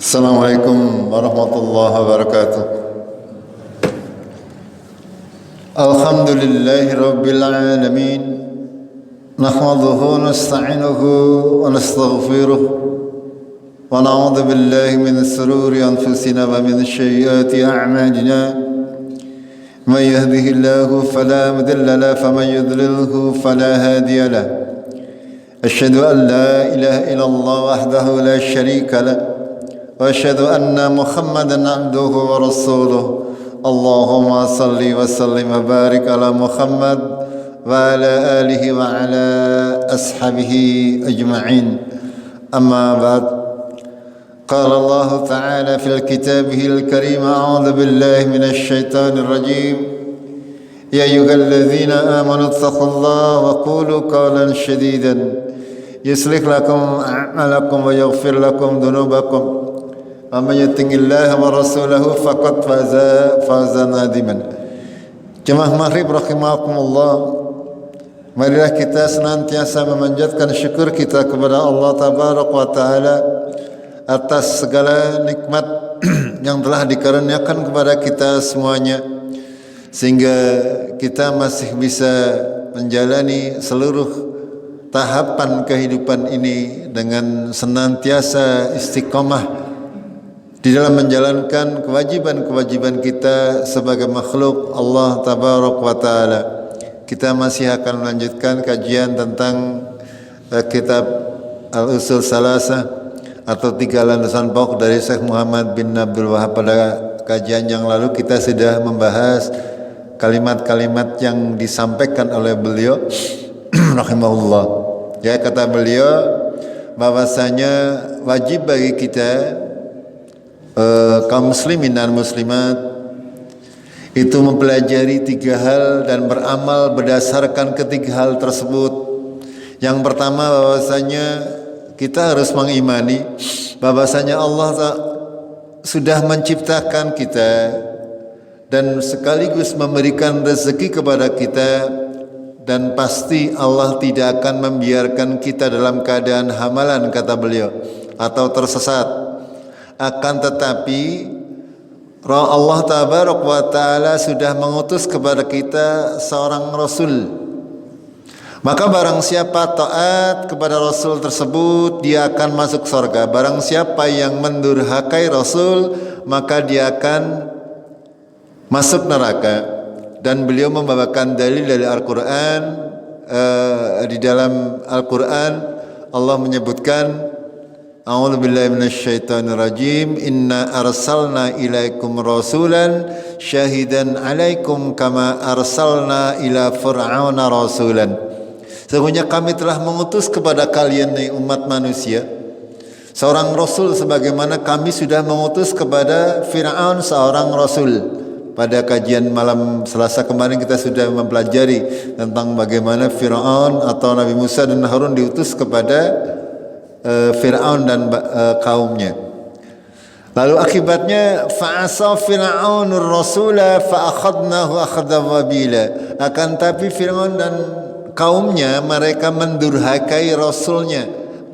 Assalamualaikum warahmatullahi wabarakatuh. Alhamdulillahi rabbil alamin. Nahmaduhu wa nasta'inuhu wa nastaghfiruh. Wa na'udzu billahi min shururi anfusina wa min sayyiati a'malina. Man yahdihillahu fala mudilla lahu wa man yudlilhu fala hadiya lahu. Asyhadu an la ilaha illallah wahdahu la syarika lahu. وأشهد أن محمدا عبده ورسوله اللهم صل وسلم وبارك على محمد وعلى آله وعلى أصحابه أجمعين أما بعد قال الله تعالى في كتابه الكريم أعوذ بالله من الشيطان الرجيم يا أيها الذين آمنوا اتقوا الله وقولوا قولا سديدا يصلح لكم أعمالكم ويغفر لكم ذنوبكم ومن يطع الله ورسوله فقد فاز فوزا عظيما. Jemaah maghrib rahimakumullah, marilah kita senantiasa memanjatkan syukur kita kepada Allah tabaraka wa taala atas segala nikmat yang telah dikaruniakan kepada kita semuanya, sehingga kita masih bisa menjalani seluruh tahapan kehidupan ini dengan senantiasa istiqomah di dalam menjalankan kewajiban-kewajiban kita sebagai makhluk Allah tabaraka wa taala. Kita masih akan melanjutkan kajian tentang kitab Al-Usul Salasah atau 3 landasan pokok dari Syekh Muhammad bin Abdul Wahab. Pada kajian yang lalu kita sudah membahas kalimat-kalimat yang disampaikan oleh beliau rahimahullah. Ya, kata beliau bahwasanya wajib bagi kita kaum muslimin dan muslimat itu mempelajari 3 hal dan beramal berdasarkan ketiga hal tersebut. Yang pertama, bahwasanya kita harus mengimani bahwasanya Allah sudah menciptakan kita dan sekaligus memberikan rezeki kepada kita, dan pasti Allah tidak akan membiarkan kita dalam keadaan hamalan, kata beliau, atau tersesat. Akan tetapi Allah tabaraka wa taala sudah mengutus kepada kita seorang rasul. Maka barang siapa taat kepada rasul tersebut, dia akan masuk surga. Barang siapa yang mendurhakai rasul, maka dia akan masuk neraka. Dan beliau membawakan dalil dari Al-Qur'an. Di dalam Al-Qur'an Allah menyebutkan, A'udzu billahi minasyaitonir rajim. Inna arsalna ilaikum rasulan syahidan 'alaikum kama arsalna ila fir'auna rasulan. Sesungguhnya kami telah mengutus kepada kalian nih umat manusia seorang rasul sebagaimana kami sudah mengutus kepada Fir'aun seorang rasul. Pada kajian malam Selasa kemarin kita sudah mempelajari tentang bagaimana Fir'aun atau Nabi Musa dan Harun diutus kepada Fir'aun dan kaumnya. Lalu akibatnya fa'asa Fir'aunur rasula fa'akhadnahu akhadha wabila. Akan tapi Fir'aun dan kaumnya mereka mendurhakai rasulnya.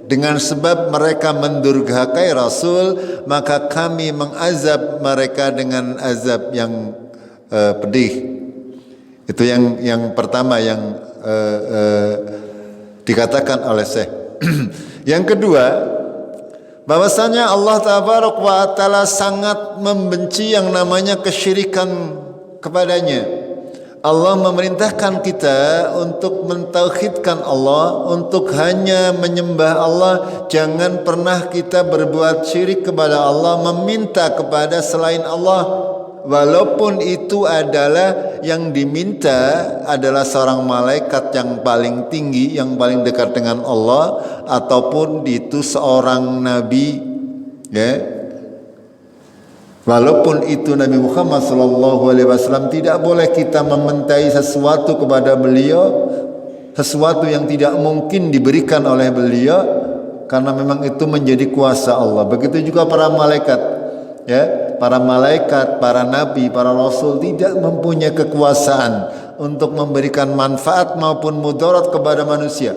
Dengan sebab mereka mendurhakai rasul, maka kami mengazab mereka dengan azab yang pedih. Itu yang pertama yang dikatakan oleh Syekh. Yang kedua, bahwasanya Allah tabaraka wa taala sangat membenci yang namanya kesyirikan kepadanya. Allah memerintahkan kita untuk mentauhidkan Allah, untuk hanya menyembah Allah. Jangan pernah kita berbuat syirik kepada Allah, meminta kepada selain Allah. Walaupun itu adalah yang diminta adalah seorang malaikat yang paling tinggi, yang paling dekat dengan Allah, ataupun itu seorang nabi, ya. Walaupun itu Nabi Muhammad SAW, tidak boleh kita memintai sesuatu kepada beliau, sesuatu yang tidak mungkin diberikan oleh beliau, karena memang itu menjadi kuasa Allah. Begitu juga para malaikat, ya. Para malaikat, para nabi, para rasul tidak mempunyai kekuasaan untuk memberikan manfaat maupun mudarat kepada manusia.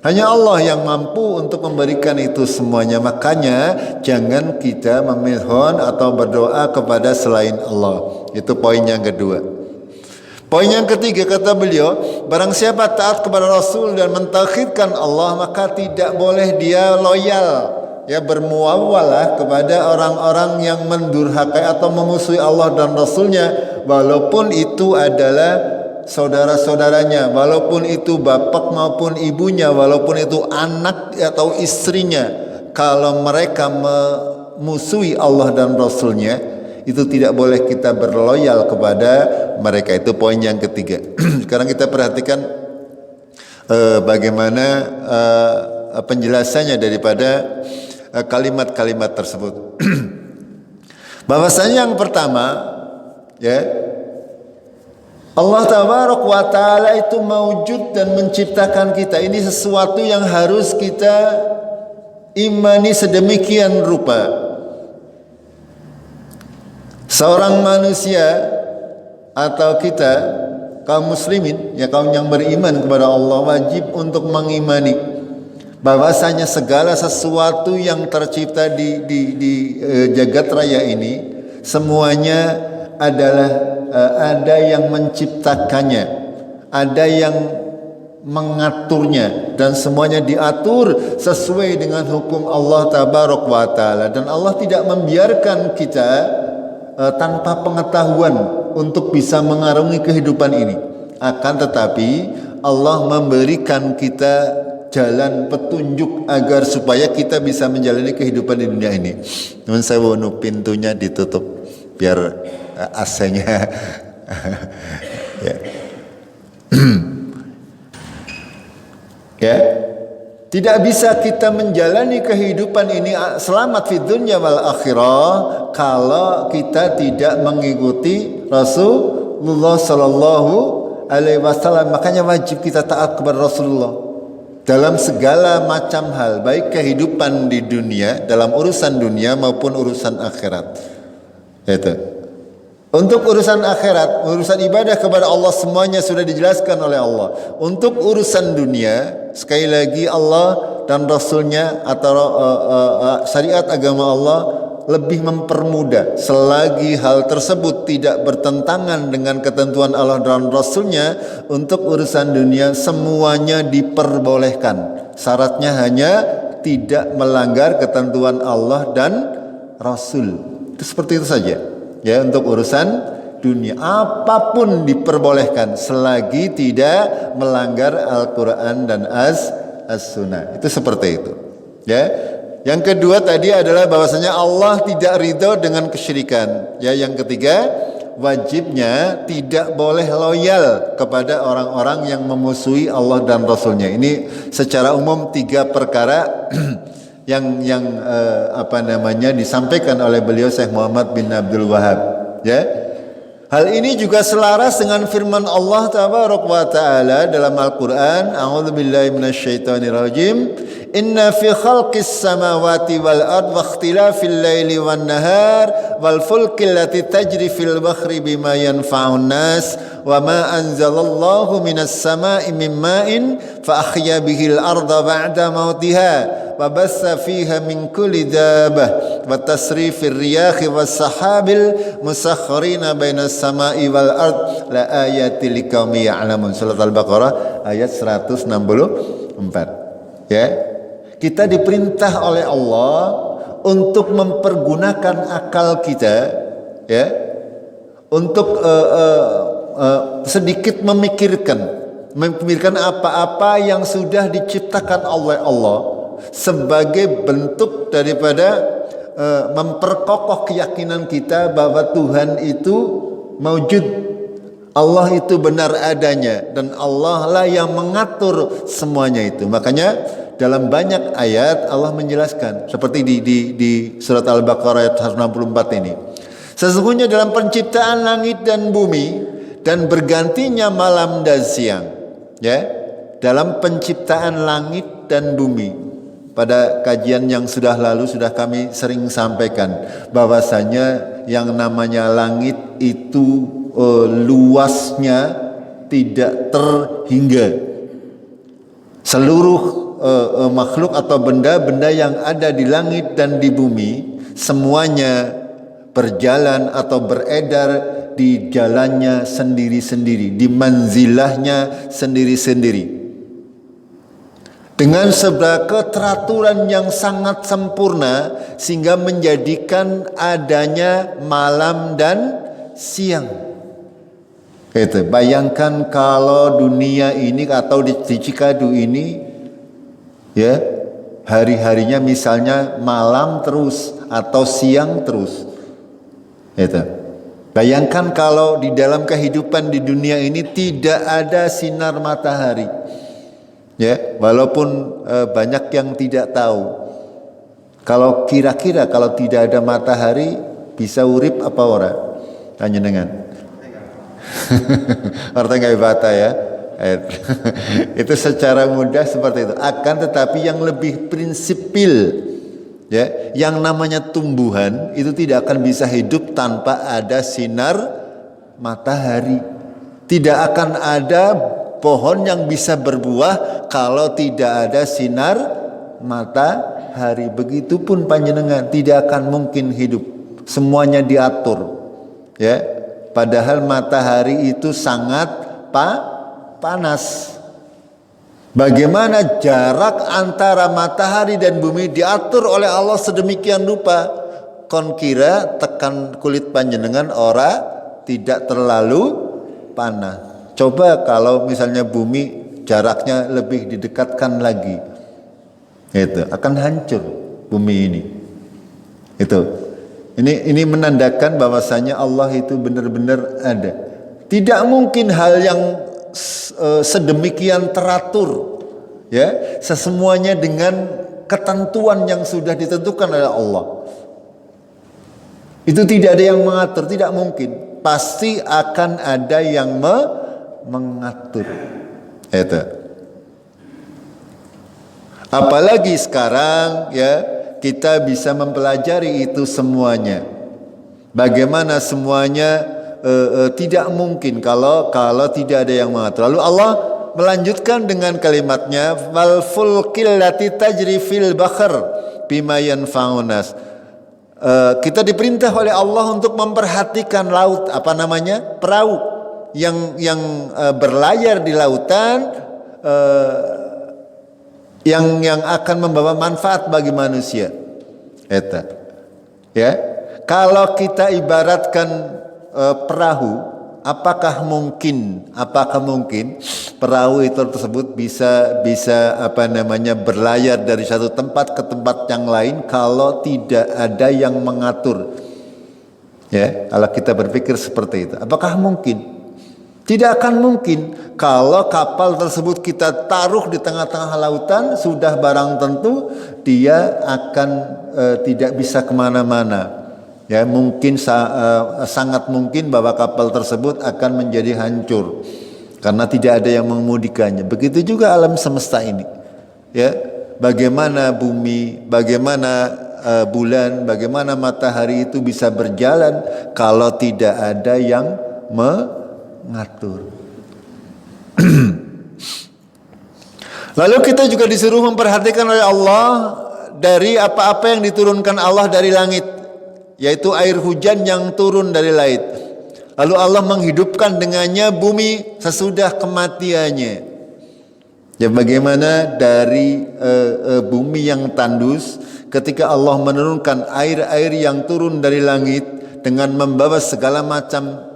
Hanya Allah yang mampu untuk memberikan itu semuanya. Makanya jangan kita memohon atau berdoa kepada selain Allah. Itu poin yang kedua. Poin yang ketiga kata beliau, barang siapa taat kepada Rasul dan mentauhidkan Allah, maka tidak boleh dia loyal, ya, bermuawalah kepada orang-orang yang mendurhakai atau memusuhi Allah dan Rasulnya, walaupun itu adalah saudara-saudaranya, walaupun itu bapak maupun ibunya, walaupun itu anak atau istrinya. Kalau mereka memusuhi Allah dan Rasulnya, itu tidak boleh kita berloyal kepada mereka. Itu poin yang ketiga. Sekarang kita perhatikan bagaimana penjelasannya daripada kalimat-kalimat tersebut. Bahwasanya yang pertama, ya, Allah Tabaraka wa Ta'ala itu mewujud dan menciptakan kita. Ini sesuatu yang harus kita imani sedemikian rupa. Seorang manusia atau kita kaum muslimin, ya, kaum yang beriman kepada Allah, wajib untuk mengimani bahwasanya segala sesuatu yang tercipta di jagat raya ini semuanya adalah ada yang menciptakannya, ada yang mengaturnya, dan semuanya diatur sesuai dengan hukum Allah Tabaraka wa Ta'ala. Dan Allah tidak membiarkan kita tanpa pengetahuan untuk bisa mengarungi kehidupan ini. Akan tetapi Allah memberikan kita jalan petunjuk agar supaya kita bisa menjalani kehidupan di dunia ini. Namun saya mau pintunya ditutup biar AC-nya ya. Ya, tidak bisa kita menjalani kehidupan ini selamat di dunia wal akhirah kalau kita tidak mengikuti Rasulullah Sallallahu Alaihi Wasallam. Makanya wajib kita taat kepada Rasulullah dalam segala macam hal, baik kehidupan di dunia, dalam urusan dunia maupun urusan akhirat. Itu. Untuk urusan akhirat, urusan ibadah kepada Allah semuanya sudah dijelaskan oleh Allah. Untuk urusan dunia, sekali lagi Allah dan Rasulnya atau syariat agama Allah lebih mempermudah. Selagi hal tersebut tidak bertentangan dengan ketentuan Allah dan Rasulnya, untuk urusan dunia semuanya diperbolehkan. Syaratnya hanya tidak melanggar ketentuan Allah dan Rasul. Itu seperti itu saja. Ya, untuk urusan dunia apapun diperbolehkan selagi tidak melanggar Al-Quran dan As-Sunnah. Itu seperti itu. Ya. Yang kedua tadi adalah bahwasanya Allah tidak ridho dengan kesyirikan. Ya, yang ketiga, wajibnya tidak boleh loyal kepada orang-orang yang memusuhi Allah dan Rasulnya. Ini secara umum 3 perkara yang disampaikan oleh beliau Syekh Muhammad bin Abdul Wahab. Ya, hal ini juga selaras dengan firman Allah Tabaraka wa Ta'ala dalam Al-Quran. A'udzubillahi minasyaitonirrajim. Inna fi khalqis samawati wal ard wa ikhtilafil laili wan nahar wal fulki allati tajri fil bahri bima yanfa'un nas wa ma anzalallahu minas sama'i min ma'in fa ahya bihil arda ba'da mautiha wa bassa fiha min kulli dabah wa tasrifir riyahi was sahabil musakhkharina bainas sama'i wal ard la ayatil liqaumi ya'lamun. Surat Al-Baqarah ayat 164. Ya, kita diperintah oleh Allah untuk mempergunakan akal kita, ya, untuk sedikit memikirkan apa-apa yang sudah diciptakan oleh Allah sebagai bentuk daripada memperkokoh keyakinan kita bahwa Tuhan itu maujud, Allah itu benar adanya, dan Allah lah yang mengatur semuanya itu. Makanya dalam banyak ayat Allah menjelaskan seperti di surat Al-Baqarah ayat 164 ini. Sesungguhnya dalam penciptaan langit dan bumi dan bergantinya malam dan siang, ya, dalam penciptaan langit dan bumi. Pada kajian yang sudah lalu sudah kami sering sampaikan bahwasanya yang namanya langit itu luasnya tidak terhingga. Seluruh makhluk atau benda-benda yang ada di langit dan di bumi semuanya berjalan atau beredar di jalannya sendiri-sendiri, di manzilahnya sendiri-sendiri, dengan sebuah keteraturan yang sangat sempurna sehingga menjadikan adanya malam dan siang. Gitu. Bayangkan kalau dunia ini atau di Cikadu ini ya hari-harinya misalnya malam terus atau siang terus. Gitu. Bayangkan kalau di dalam kehidupan di dunia ini tidak ada sinar matahari. Ya, walaupun banyak yang tidak tahu. Kalau kira-kira kalau tidak ada matahari bisa urip apa ora? Tanya dengan. Artinya nggak bata ya. Itu secara mudah seperti itu. Akan tetapi yang lebih prinsipil, ya, yang namanya tumbuhan itu tidak akan bisa hidup tanpa ada sinar matahari. Tidak akan ada pohon yang bisa berbuah kalau tidak ada sinar matahari. Begitupun panjenengan tidak akan mungkin hidup. Semuanya diatur, ya. Padahal matahari itu sangat panas. Bagaimana jarak antara matahari dan bumi diatur oleh Allah sedemikian rupa. Kon kira tekan kulit panjenengan ora tidak terlalu panas. Coba kalau misalnya bumi jaraknya lebih didekatkan lagi, itu akan hancur bumi ini. Itu. Ini menandakan bahwasanya Allah itu benar-benar ada. Tidak mungkin hal yang sedemikian teratur, ya, sesemuanya dengan ketentuan yang sudah ditentukan oleh Allah. Itu tidak ada yang mengatur, tidak mungkin. Pasti akan ada yang mengatur. Itu. Apalagi sekarang, ya, kita bisa mempelajari itu semuanya. Bagaimana semuanya tidak mungkin kalau tidak ada yang mengatur. Lalu Allah melanjutkan dengan kalimatnya, wal fulkil lati tajri fil bahr bima yanfa'un nas. Kita diperintah oleh Allah untuk memperhatikan laut, apa namanya? Perahu yang berlayar di lautan, yang akan membawa manfaat bagi manusia. Eta. Ya. Kalau kita ibaratkan perahu, apakah mungkin perahu itu tersebut bisa berlayar dari satu tempat ke tempat yang lain kalau tidak ada yang mengatur? Ya, kalau kita berpikir seperti itu, apakah mungkin? Tidak akan mungkin. Kalau kapal tersebut kita taruh di tengah-tengah lautan, sudah barang tentu dia akan tidak bisa kemana-mana. Ya, mungkin sangat mungkin bahwa kapal tersebut akan menjadi hancur karena tidak ada yang mengemudikannya. Begitu juga alam semesta ini. Ya, bagaimana bumi, bagaimana bulan, bagaimana matahari itu bisa berjalan kalau tidak ada yang mengatur. Lalu kita juga disuruh memperhatikan oleh Allah dari apa-apa yang diturunkan Allah dari langit, yaitu air hujan yang turun dari langit. Lalu Allah menghidupkan dengannya bumi sesudah kematiannya. Ya, bagaimana dari bumi yang tandus, ketika Allah menurunkan air-air yang turun dari langit dengan membawa segala macam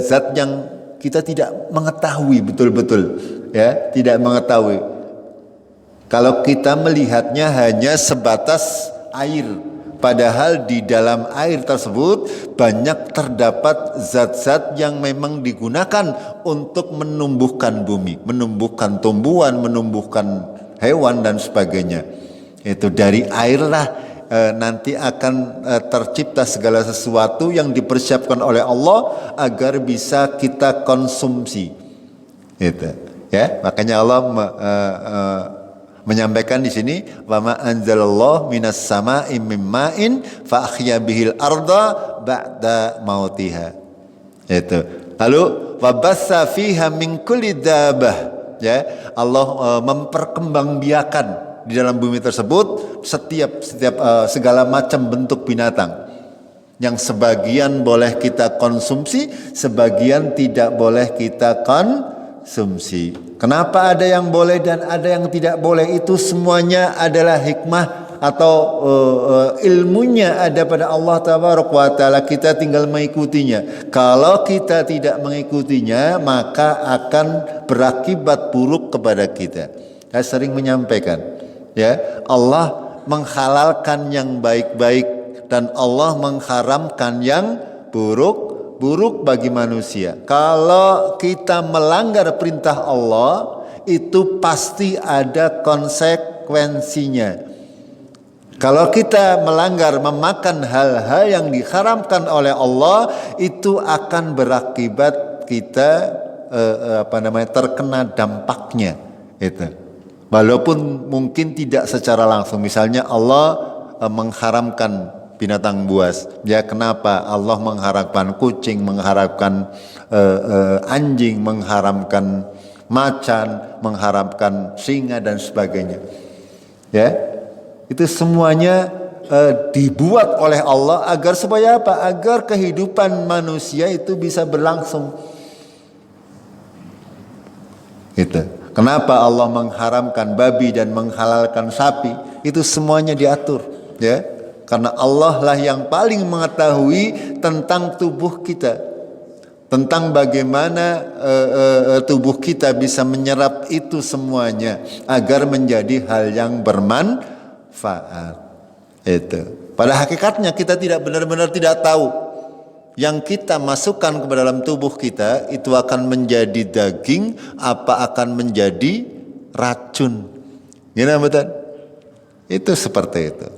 zat yang kita tidak mengetahui betul-betul, ya, tidak mengetahui. Kalau kita melihatnya hanya sebatas air, padahal di dalam air tersebut banyak terdapat zat-zat yang memang digunakan untuk menumbuhkan bumi, menumbuhkan tumbuhan, menumbuhkan hewan dan sebagainya. Itu dari airlah nanti akan tercipta segala sesuatu yang dipersiapkan oleh Allah agar bisa kita konsumsi. Itu, ya. Makanya Allah menyampaikan di sini, wa ma anzalallahu minas sama'i mim ma'in fa ahya bihil arda ba'da mautiha. Itu. Lalu wa bassa fiha min kulli dabbah. ya. Allah memperkembangbiakan di dalam bumi tersebut setiap segala macam bentuk binatang. Yang sebagian boleh kita konsumsi, sebagian tidak boleh kita konsumsi. Kenapa ada yang boleh dan ada yang tidak boleh? Itu semuanya adalah hikmah atau ilmunya ada pada Allah Tabaraka wa Ta'ala. Kita tinggal mengikutinya. Kalau kita tidak mengikutinya, maka akan berakibat buruk kepada kita. Saya sering menyampaikan, ya, Allah menghalalkan yang baik-baik dan Allah mengharamkan yang buruk bagi manusia. Kalau kita melanggar perintah Allah, itu pasti ada konsekuensinya. Kalau kita melanggar, memakan hal-hal yang diharamkan oleh Allah, itu akan berakibat kita terkena dampaknya. Itu. Walaupun mungkin tidak secara langsung. Misalnya Allah mengharamkan binatang buas. Ya, kenapa? Allah mengharamkan kucing, mengharamkan anjing, mengharamkan macan, mengharamkan singa dan sebagainya. Ya, itu semuanya dibuat oleh Allah agar supaya apa? Agar kehidupan manusia itu bisa berlangsung. Itu. Kenapa Allah mengharamkan babi dan menghalalkan sapi? Itu semuanya diatur, ya. Karena Allah lah yang paling mengetahui tentang tubuh kita, tentang bagaimana tubuh kita bisa menyerap itu semuanya agar menjadi hal yang bermanfaat. Itu. Pada hakikatnya kita tidak benar-benar tidak tahu yang kita masukkan ke dalam tubuh kita itu akan menjadi daging apa akan menjadi racun. Gimana betul? Itu seperti itu.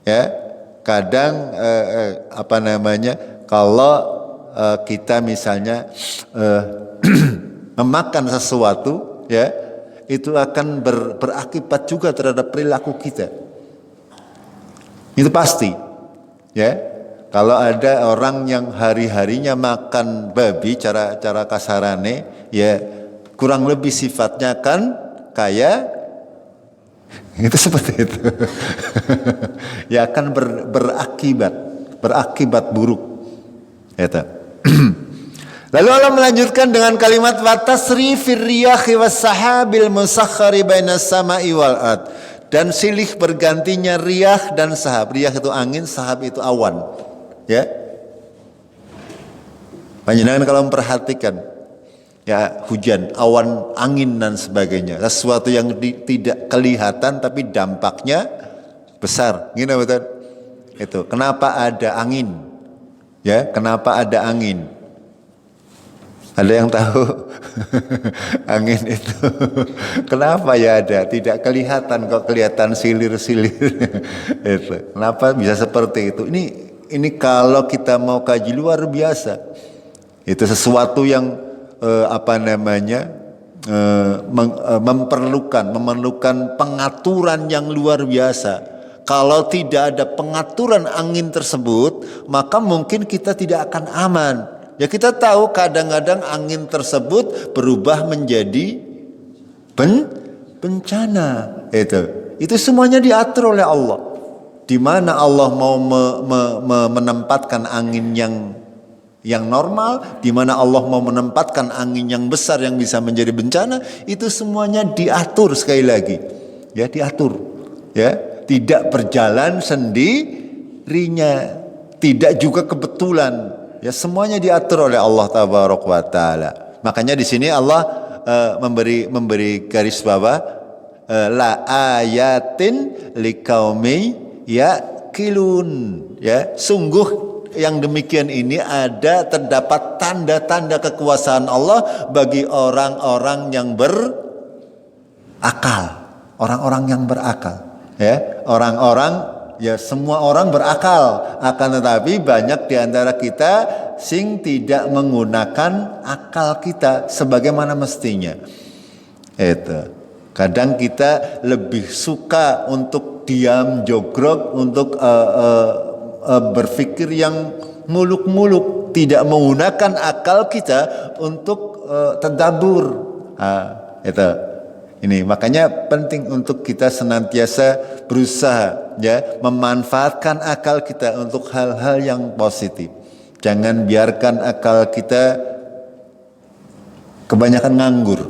Ya. Kadang kalau kita misalnya memakan sesuatu, ya, itu akan berakibat juga terhadap perilaku kita. Itu pasti, ya. Kalau ada orang yang hari-harinya makan babi, cara kasarane, ya, kurang lebih sifatnya kan kayak itu seperti itu. Ya akan berakibat buruk. Itu. Lalu Allah melanjutkan dengan kalimat watasri fir riyahi was sahabil musakhkhari bainas sama'i wal ard. Dan silih bergantinya riyah dan sahab. Riyah itu angin, sahab itu awan. Ya. Panjenengan kalau memperhatikan, ya, hujan, awan, angin dan sebagainya, sesuatu yang tidak kelihatan tapi dampaknya besar. Gini betul? Itu. Kenapa ada angin? Ya, kenapa ada angin? Ada yang tahu? Angin itu kenapa ya ada? Tidak kelihatan, kok kelihatan silir-silir. Itu. Kenapa bisa seperti itu? Ini kalau kita mau kaji luar biasa. Itu sesuatu yang memerlukan pengaturan yang luar biasa. Kalau tidak ada pengaturan angin tersebut, maka mungkin kita tidak akan aman. Ya, kita tahu kadang-kadang angin tersebut berubah menjadi bencana. Itu semuanya diatur oleh Allah. Di mana Allah mau menempatkan angin yang normal, di mana Allah mau menempatkan angin yang besar yang bisa menjadi bencana, itu semuanya diatur sekali lagi. Ya, diatur. Ya, tidak berjalan sendirinya, tidak juga kebetulan. Ya, semuanya diatur oleh Allah Tabaraka wa Ta'ala. Makanya di sini Allah memberi garis bawah la ayatin liqaumi yaqilun. Ya, sungguh yang demikian ini terdapat tanda-tanda kekuasaan Allah bagi orang-orang yang berakal, orang-orang yang berakal, ya, ya, semua orang berakal, akan tetapi banyak di antara kita sing tidak menggunakan akal kita sebagaimana mestinya. Itu. Kadang kita lebih suka untuk diam jogrok, untuk berpikir yang muluk-muluk, tidak menggunakan akal kita untuk tadabbur. Itu. Ini makanya penting untuk kita senantiasa berusaha ya memanfaatkan akal kita untuk hal-hal yang positif. Jangan biarkan akal kita kebanyakan nganggur.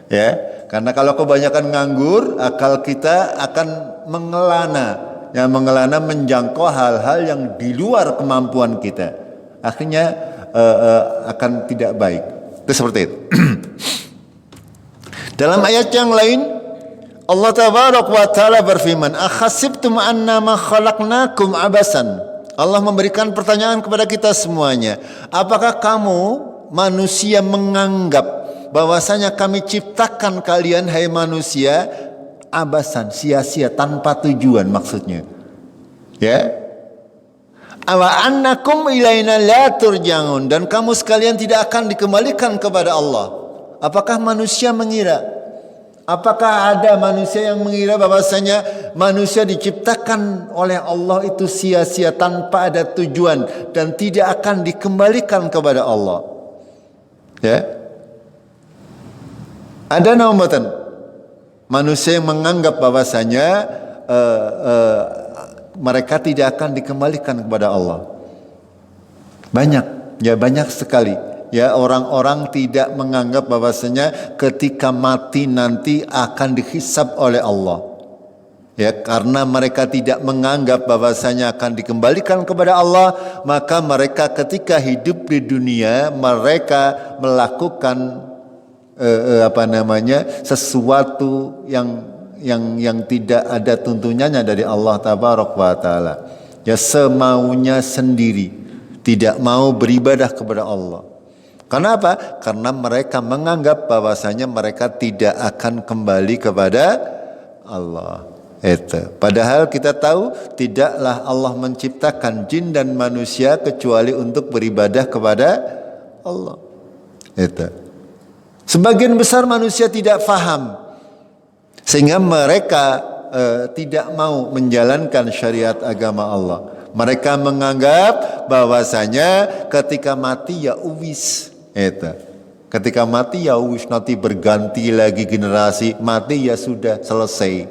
Ya. Karena kalau kebanyakan nganggur, akal kita akan mengelana. Yang mengelana menjangkau hal-hal yang di luar kemampuan kita. Akhirnya akan tidak baik. Itu seperti itu. Dalam ayat yang lain Allah tabaraka wa taala berfirman, "Akhasibtum annama khalaqnakum abasan." Allah memberikan pertanyaan kepada kita semuanya. Apakah kamu manusia menganggap bahwasanya kami ciptakan kalian hai manusia abasan, sia-sia, tanpa tujuan maksudnya. Ya. Awa annakum ilaina la turja'un, dan kamu sekalian tidak akan dikembalikan kepada Allah. Apakah manusia mengira? Apakah ada manusia yang mengira bahwasanya manusia diciptakan oleh Allah itu sia-sia tanpa ada tujuan dan tidak akan dikembalikan kepada Allah? Ya. Ada namatan manusia yang menganggap bahwasanya mereka tidak akan dikembalikan kepada Allah. Banyak, ya banyak sekali. Ya, orang-orang tidak menganggap bahwasanya ketika mati nanti akan dihisab oleh Allah. Ya, karena mereka tidak menganggap bahwasanya akan dikembalikan kepada Allah, maka mereka ketika hidup di dunia mereka melakukan sesuatu yang tidak ada tuntunannya dari Allah tabaraka wa taala. Ya, semaunya sendiri, tidak mau beribadah kepada Allah. Kenapa? Karena mereka menganggap bahwasanya mereka tidak akan kembali kepada Allah. Itu. Padahal kita tahu tidaklah Allah menciptakan jin dan manusia kecuali untuk beribadah kepada Allah. Itu. Sebagian besar manusia tidak faham sehingga mereka tidak mau menjalankan syariat agama Allah. Mereka menganggap bahwasanya ketika mati ya uwis. Itu. Ketika mati ya wis, nanti berganti lagi generasi, mati ya sudah selesai.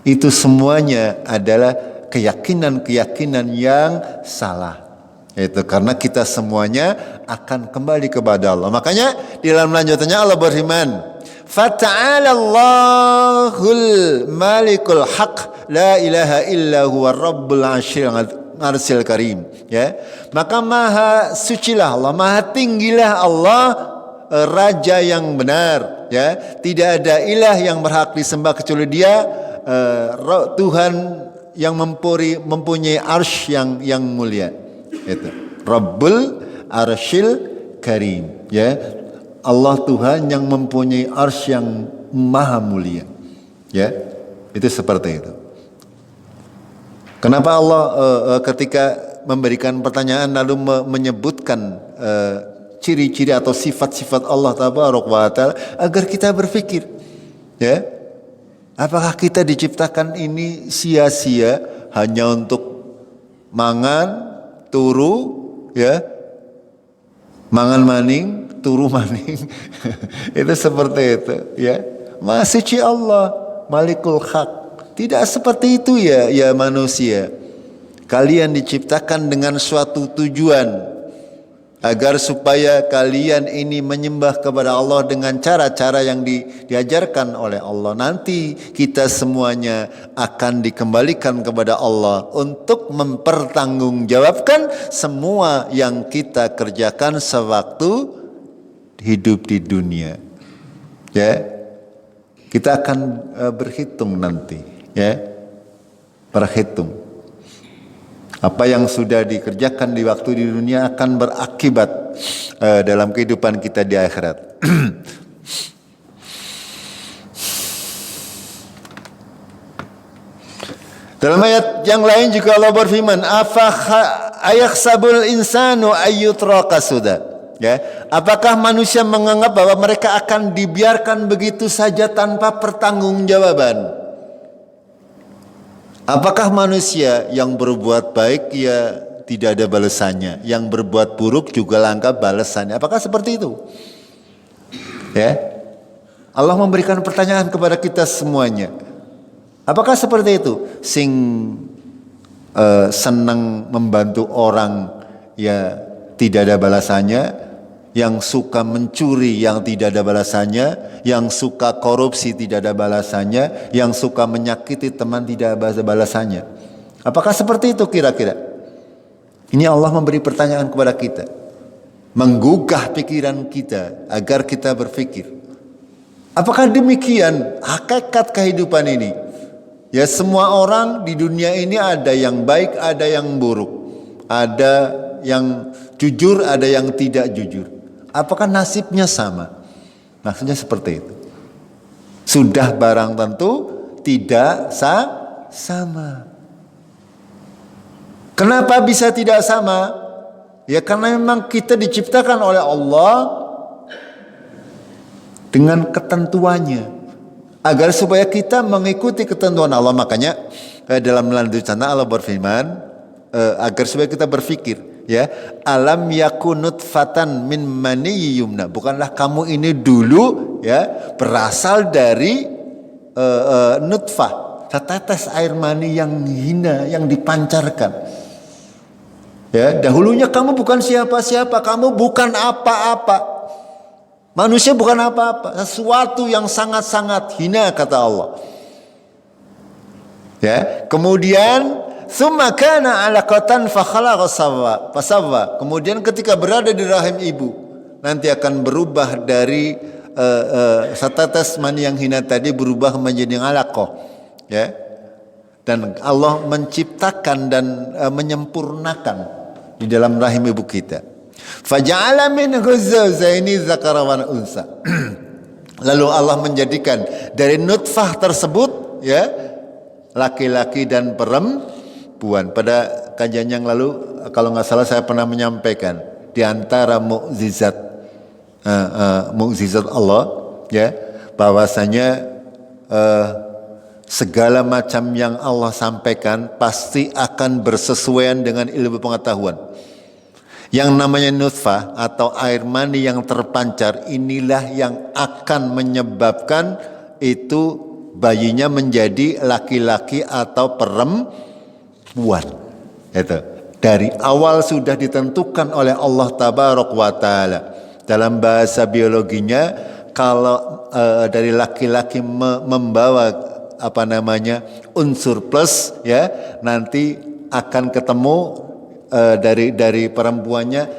Itu semuanya adalah keyakinan-keyakinan yang salah. Itu karena kita semuanya akan kembali kepada Allah. Makanya di dalam lanjutannya Allah berfirman, "Fata'ala Allahul Malikul Haq, la ilaha illa huwa Rabbul Arsyil Karim." Ya, maka maha sucilah Allah, maha tinggilah Allah, Raja yang benar. Ya, tidak ada ilah yang berhak disembah kecuali Dia, Tuhan yang mempunyai arsy yang mulia. Itu Rabbul Arsyil Karim. Ya, Allah Tuhan yang mempunyai arsy yang maha mulia. Ya, itu seperti itu. Kenapa Allah ketika memberikan pertanyaan lalu menyebutkan ciri-ciri atau sifat-sifat Allah tabaraka wa taala agar kita berpikir, ya, apakah kita diciptakan ini sia-sia hanya untuk mangan, turu, ya, mangan maning, turu maning. Itu seperti itu, ya. Maha suci Allah, Malikul Haq. Tidak seperti itu ya manusia. Kalian diciptakan dengan suatu tujuan agar supaya kalian ini menyembah kepada Allah dengan cara-cara yang diajarkan oleh Allah. Nanti kita semuanya akan dikembalikan kepada Allah untuk mempertanggungjawabkan semua yang kita kerjakan sewaktu hidup di dunia. Ya, kita akan berhitung nanti. Ya, berhitung. Apa yang sudah dikerjakan di waktu di dunia akan berakibat dalam kehidupan kita di akhirat. Dalam ayat yang lain juga Allah berfirman, ayakhsabul insanu ayyutraka suda. Ya, apakah manusia menganggap bahwa mereka akan dibiarkan begitu saja tanpa pertanggungjawaban? Apakah manusia yang berbuat baik ya tidak ada balasannya, yang berbuat buruk juga langka balasannya? Apakah seperti itu? Ya, Allah memberikan pertanyaan kepada kita semuanya. Apakah seperti itu? Sing senang membantu orang ya tidak ada balasannya, yang suka mencuri yang tidak ada balasannya, yang suka korupsi tidak ada balasannya, yang suka menyakiti teman tidak ada balasannya. Apakah seperti itu kira-kira? Ini Allah memberi pertanyaan kepada kita, menggugah pikiran kita agar kita berpikir. Apakah demikian hakikat kehidupan ini? Ya, semua orang di dunia ini ada yang baik, ada yang buruk. Ada yang jujur, ada yang tidak jujur. Apakah nasibnya sama? Maksudnya seperti itu. Sudah barang tentu tidak sama. Kenapa bisa tidak sama? Ya karena memang kita diciptakan oleh Allah dengan ketentuannya. Agar supaya kita mengikuti ketentuan Allah. Makanya dalam lanjutan Allah berfirman, agar supaya kita berpikir, ya, alam yakun nutfatan min maniyyin yumna. Bukanlah kamu ini dulu ya berasal dari nutfah, setetes air mani yang hina yang dipancarkan. Ya, dahulunya kamu bukan siapa-siapa, kamu bukan apa-apa. Manusia bukan apa-apa, sesuatu yang sangat-sangat hina kata Allah. Ya, kemudian summa kana 'alaqatan fa khalaqa fasawwa. Kemudian ketika berada di rahim ibu, nanti akan berubah dari setetes mani yang hina tadi berubah menjadi 'alaqah. Ya. Dan Allah menciptakan dan menyempurnakan di dalam rahim ibu kita. Faja'ala minhu zawjaini dzakara wa unsa. Lalu Allah menjadikan dari nutfah tersebut ya laki-laki dan perempuan. Pada kajian yang lalu kalau nggak salah saya pernah menyampaikan di antara mukjizat Allah ya bahwasanya segala macam yang Allah sampaikan pasti akan bersesuaian dengan ilmu pengetahuan. Yang namanya nutfah atau air mani yang terpancar, inilah yang akan menyebabkan itu bayinya menjadi laki-laki atau perempuan. Itu dari awal sudah ditentukan oleh Allah Tabaraka wa Ta'ala. Dalam bahasa biologinya, kalau dari laki-laki membawa unsur plus, ya nanti akan ketemu dari perempuannya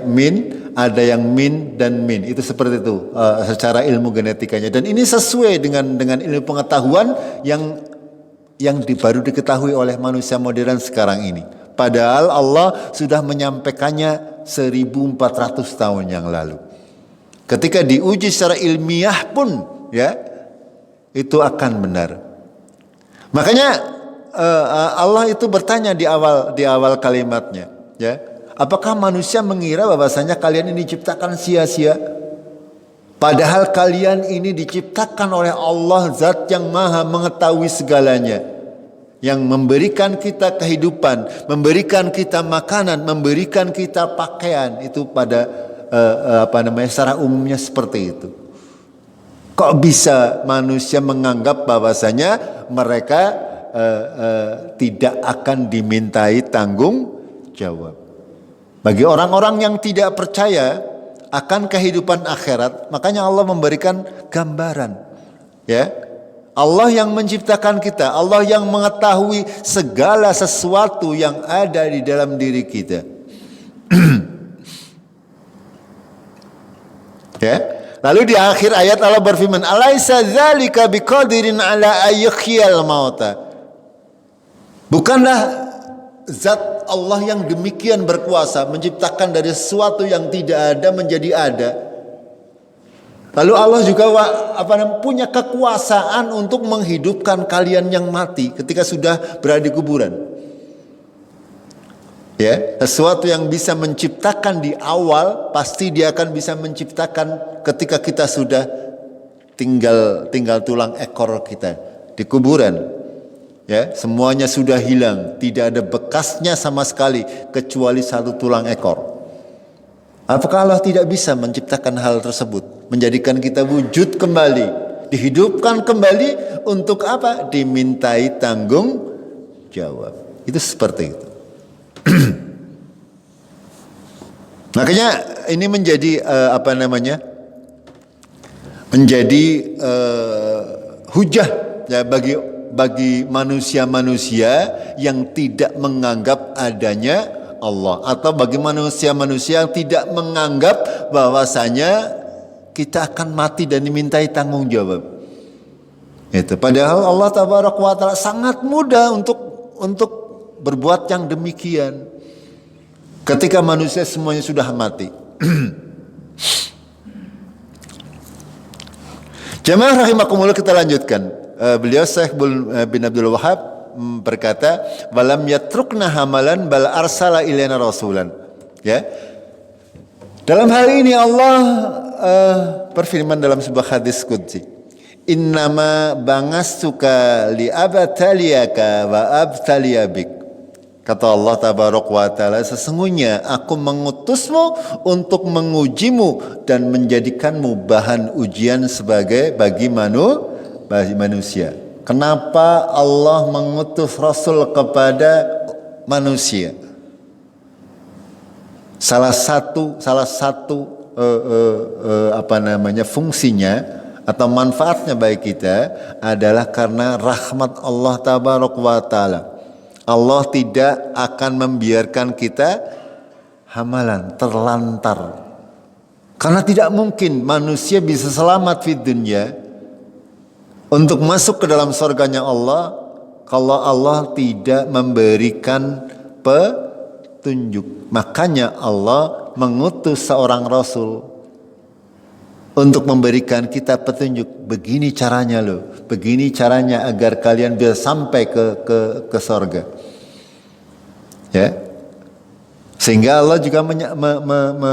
min, ada yang min dan min, itu seperti itu secara ilmu genetikanya. Dan ini sesuai dengan ilmu pengetahuan yang baru diketahui oleh manusia modern sekarang ini. Padahal Allah sudah menyampaikannya 1400 tahun yang lalu. Ketika diuji secara ilmiah pun ya itu akan benar. Makanya Allah itu bertanya di awal kalimatnya, ya, apakah manusia mengira bahwasanya kalian ini diciptakan sia-sia? Padahal kalian ini diciptakan oleh Allah, Zat yang Maha mengetahui segalanya, yang memberikan kita kehidupan, memberikan kita makanan, memberikan kita pakaian. Itu pada secara umumnya seperti itu. Kok bisa manusia menganggap bahwasanya mereka tidak akan dimintai tanggung jawab? Bagi orang-orang yang tidak percaya akan kehidupan akhirat, makanya Allah memberikan gambaran, ya. Allah yang menciptakan kita, Allah yang mengetahui segala sesuatu yang ada di dalam diri kita. Ya. Lalu di akhir ayat Allah berfirman, "Alaisa dzalika biqadirin ala ayyuhyal mauta." Bukanlah Zat Allah yang demikian berkuasa menciptakan dari sesuatu yang tidak ada menjadi ada. Lalu Allah juga punya kekuasaan untuk menghidupkan kalian yang mati ketika sudah berada di kuburan. Ya, sesuatu yang bisa menciptakan di awal pasti dia akan bisa menciptakan ketika kita sudah tinggal tulang ekor kita di kuburan. Ya, semuanya sudah hilang, tidak ada bekasnya sama sekali kecuali satu tulang ekor. Apakah Allah tidak bisa menciptakan hal tersebut? menjadikan kita wujud kembali, dihidupkan kembali untuk apa? Dimintai tanggung jawab. Itu seperti itu. Makanya ini menjadi menjadi hujah ya bagi manusia-manusia yang tidak menganggap adanya Allah, atau bagi manusia-manusia yang tidak menganggap bahwasanya kita akan mati dan dimintai tanggung jawab. Itu padahal Allah Tabaraka wa Taala sangat mudah untuk berbuat yang demikian. Ketika manusia semuanya sudah mati. Jamaah rahimakumullah, kita lanjutkan. Beliau Syekh bin Abdul Wahab berkata, "Walam yatrukna hamalan bal arsala ilaina rasulan." Ya. Dalam hal ini Allah berfirman dalam sebuah hadis qudsi, "Innama bangastuka li abtaliyaka wa abtaliyabik." Kata Allah Tabaraka wa Ta'ala, sesungguhnya aku mengutusmu untuk mengujimu dan menjadikanmu bahan ujian bagi manusia. Kenapa Allah mengutus Rasul kepada manusia? Salah satu fungsinya atau manfaatnya bagi kita adalah karena rahmat Allah Tabaraka wa Ta'ala. Allah tidak akan membiarkan kita hamalan, terlantar. Karena tidak mungkin manusia bisa selamat di dunia untuk masuk ke dalam surganya Allah kalau Allah tidak memberikan petunjuk. Makanya Allah mengutus seorang Rasul untuk memberikan kita petunjuk. Begini caranya loh, begini caranya agar kalian bisa sampai ke surga. Ya, sehingga Allah juga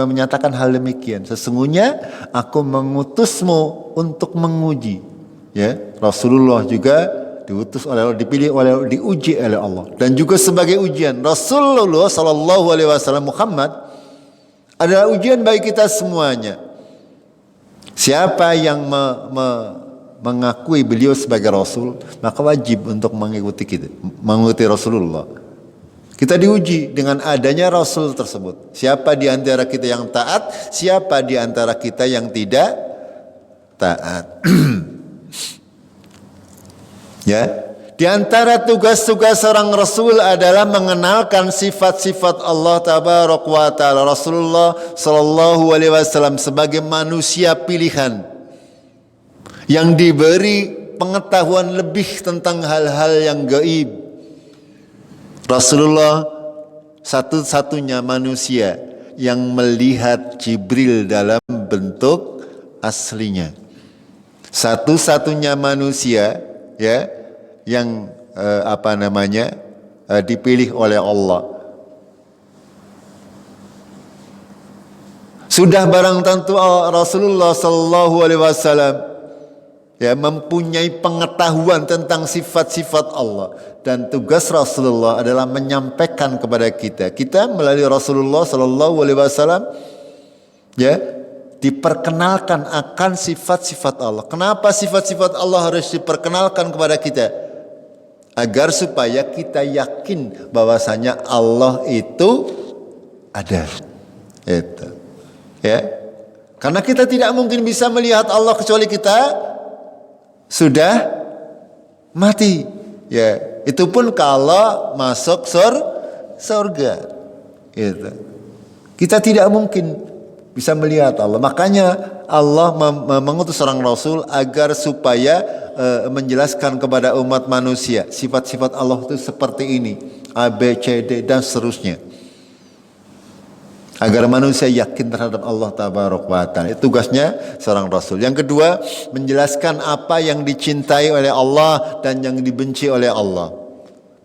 menyatakan hal demikian. Sesungguhnya aku mengutusmu untuk menguji. Ya, Rasulullah juga diutus oleh Allah, dipilih oleh Allah, diuji oleh Allah, dan juga sebagai ujian. Rasulullah Sallallahu Alaihi Wasallam Muhammad adalah ujian bagi kita semuanya. Siapa yang mengakui beliau sebagai Rasul, maka wajib untuk mengikuti Rasulullah. Kita diuji dengan adanya Rasul tersebut. Siapa di antara kita yang taat, siapa di antara kita yang tidak taat. Ya, di antara tugas-tugas seorang Rasul adalah mengenalkan sifat-sifat Allah Tabaraka wa Ta'ala. Rasulullah Sallallahu Alaihi Wasallam sebagai manusia pilihan yang diberi pengetahuan lebih tentang hal-hal yang gaib. Rasulullah satu-satunya manusia yang melihat Jibril dalam bentuk aslinya. Satu-satunya manusia ya yang dipilih oleh Allah. Sudah barang tentu Rasulullah Sallallahu Alaihi Wasallam ya mempunyai pengetahuan tentang sifat-sifat Allah, dan tugas Rasulullah adalah menyampaikan kepada kita melalui Rasulullah Sallallahu Alaihi Wasallam ya diperkenalkan akan sifat-sifat Allah. Kenapa sifat-sifat Allah harus diperkenalkan kepada kita? Agar supaya kita yakin bahwasanya Allah itu ada. Itu. Ya. Karena kita tidak mungkin bisa melihat Allah kecuali kita sudah mati. Ya, itu pun kalau masuk surga. Itu. Kita tidak mungkin bisa melihat Allah. Makanya Allah mengutus seorang Rasul agar supaya menjelaskan kepada umat manusia sifat-sifat Allah itu seperti ini, A, B, C, D dan seterusnya, agar manusia yakin terhadap Allah Tabaraka wa Ta'ala. Itu tugasnya seorang Rasul. Yang kedua, menjelaskan apa yang dicintai oleh Allah dan yang dibenci oleh Allah,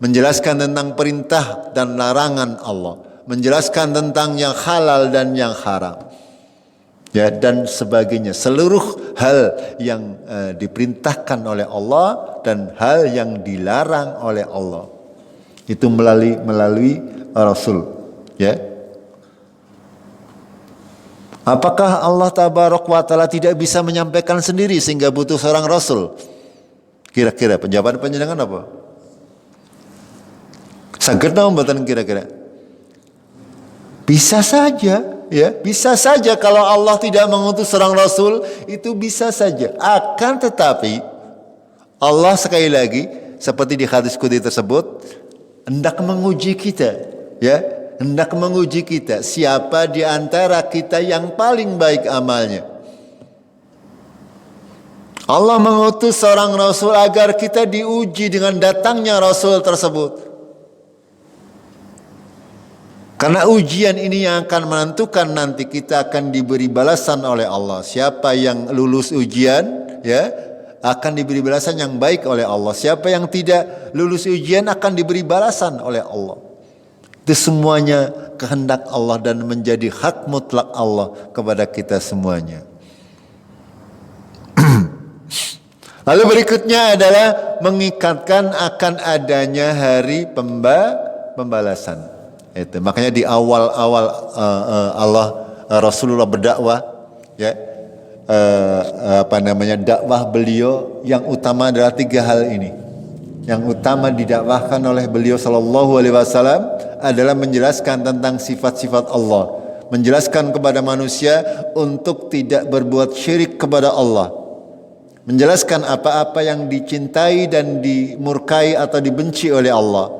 menjelaskan tentang perintah dan larangan Allah, menjelaskan tentang yang halal dan yang haram, ya, dan sebagainya. Seluruh hal yang diperintahkan oleh Allah dan hal yang dilarang oleh Allah itu melalui Rasul. Ya, Apakah Allah Tabaraka wa Ta'ala tidak bisa menyampaikan sendiri sehingga butuh seorang Rasul? Kira-kira penjawaban panjenengan apa? Saged naon mboten kira-kira? Bisa saja, ya, bisa saja kalau Allah tidak mengutus seorang Rasul, itu bisa saja. Akan tetapi Allah sekali lagi seperti di hadis qudsi tersebut hendak menguji kita, ya. Hendak menguji kita, siapa di antara kita yang paling baik amalnya. Allah mengutus seorang Rasul agar kita diuji dengan datangnya Rasul tersebut. Karena ujian ini yang akan menentukan nanti kita akan diberi balasan oleh Allah. Siapa yang lulus ujian, ya, akan diberi balasan yang baik oleh Allah. Siapa yang tidak lulus ujian akan diberi balasan oleh Allah. Itu semuanya kehendak Allah dan menjadi hak mutlak Allah kepada kita semuanya. Lalu berikutnya adalah mengikatkan akan adanya hari pembalasan. Itu makanya di awal-awal Rasulullah berdakwah, ya, dakwah beliau yang utama adalah 3 hal ini. Yang utama didakwahkan oleh beliau sallallahu alaihi wasallam adalah menjelaskan tentang sifat-sifat Allah, menjelaskan kepada manusia untuk tidak berbuat syirik kepada Allah, menjelaskan apa-apa yang dicintai dan dimurkai atau dibenci oleh Allah,